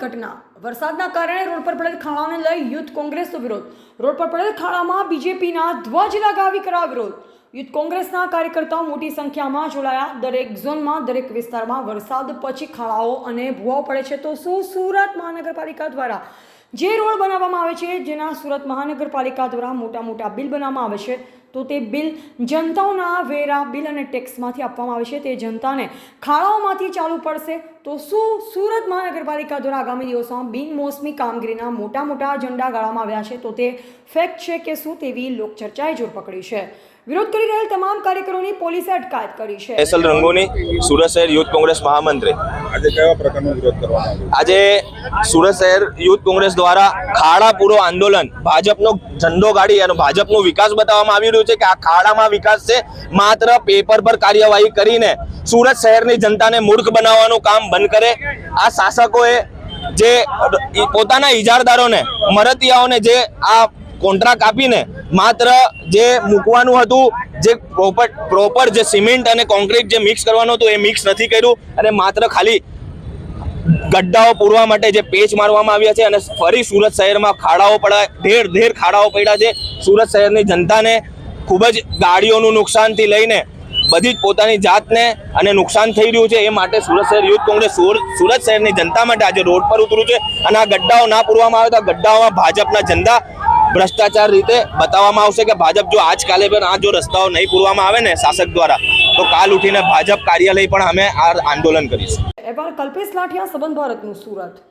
ઘટના। વરસાદના કારણે રોડ પર પડેલ ખાડાને લઈ યુથ કોંગ્રેસનો વિરોધ। રોડ પર પડેલ ખાડામાં બીજેપીના ધ્વજ લગાવી કરાયો વિરોધ। યુથ કોંગ્રેસના કાર્યકર્તાઓ મોટી સંખ્યામાં જોડાયા। દરેક ઝોનમાં દરેક વિસ્તારમાં વરસાદ પછી ખાડાઓ અને ભૂવાઓ પડે છે તો શું સુરત મહાનગરપાલિકા દ્વારા જે રોડ બનાવવામાં આવે છે, જેના સુરત મહાનગરપાલિકા દ્વારા મોટા મોટા બિલ બનાવવામાં આવે છે, તો તે બિલ જનતાઓના વેરા બિલ અને ટેક્સમાંથી આપવામાં આવે છે, તે જનતાને ખાડાઓમાંથી ચાલુ પડશે। તો શું સુરત મહાનગરપાલિકા દ્વારા આગામી દિવસોમાં બિનમોસમી કામગીરીના મોટા મોટા ઝંડા ગાળવામાં આવ્યા છે, તો તે ફેક્ટ છે કે શું તેવી લોકચર્ચાએ જોર પકડી છે। વિરોધ કરી રહેલ તમામ કાર્યકરોની પોલીસે અટકાયત કરી છે। એસએલ રંગોની સુરત શહેર યુથ કોંગ્રેસ મહામંત્રી। આજે કેવા પ્રકારનો વિરોધ કરવામાં આવ્યો? આજે સુરત શહેર યુથ કોંગ્રેસ દ્વારા ખાડા પૂરો આંદોલન ભાજપનો ઝંડો ગાડી અને ભાજપનો વિકાસ બતાવવામાં આવી રહ્યું છે કે આ ખાડામાં વિકાસ છે, માત્ર પેપર પર કાર્યવાહી કરીને સુરત શહેરની જનતાને મૂર્ખ બનાવવાનું કામ બંધ કરે। આ શાસકોએ જે પોતાના ઇજારદારોને મરતિયાઓને જે આ કોન્ટ્રાક્ટ આપીને માત્ર જે મૂકવાનું હતું, જે પ્રોપર જે સિમેન્ટ અને કોન્ક્રીટ જે મિક્સ કરવાનું હતું એ મિક્સ નથી કર્યું અને માત્ર ખાલી ગड्ढાઓ પૂરવા માટે જે પેચ મારવામાં આવ્યા છે અને ફરી સુરત શહેરમાં ખાડાઓ પડ્યા, ઢેર ખાડાઓ પડ્યા છે। સુરત શહેરની જનતાને ખૂબ જ ગાડીઓનું નુકસાનથી લઈને બધી જ પોતાની જાતને અને નુકસાન થઈ રહ્યું છે। એ માટે સુરત શહેર યુથ કોંગ્રેસ સુરત શહેરની જનતા માટે આજે રોડ પર ઉતર્યું છે અને આ ગड्ढાઓ ના પૂરવામાં આવે તો ગड्ढાઓમાં ભાજપના ઝંડા ભ્રષ્ટાચાર રીતે બતાવવામાં આવશે કે ભાજપ જો આજકાલે પણ આ જો રસ્તાઓ નહીં પૂરવામાં આવે ને શાસક દ્વારા તો કાલ ઉઠીને ભાજપ કાર્યાલય પણ અમે આ આંદોલન કરીશું। અહેવાલ કલ્પેશ લાઠિયા, સંબંધ ભારત ન્યૂઝ, સુરત।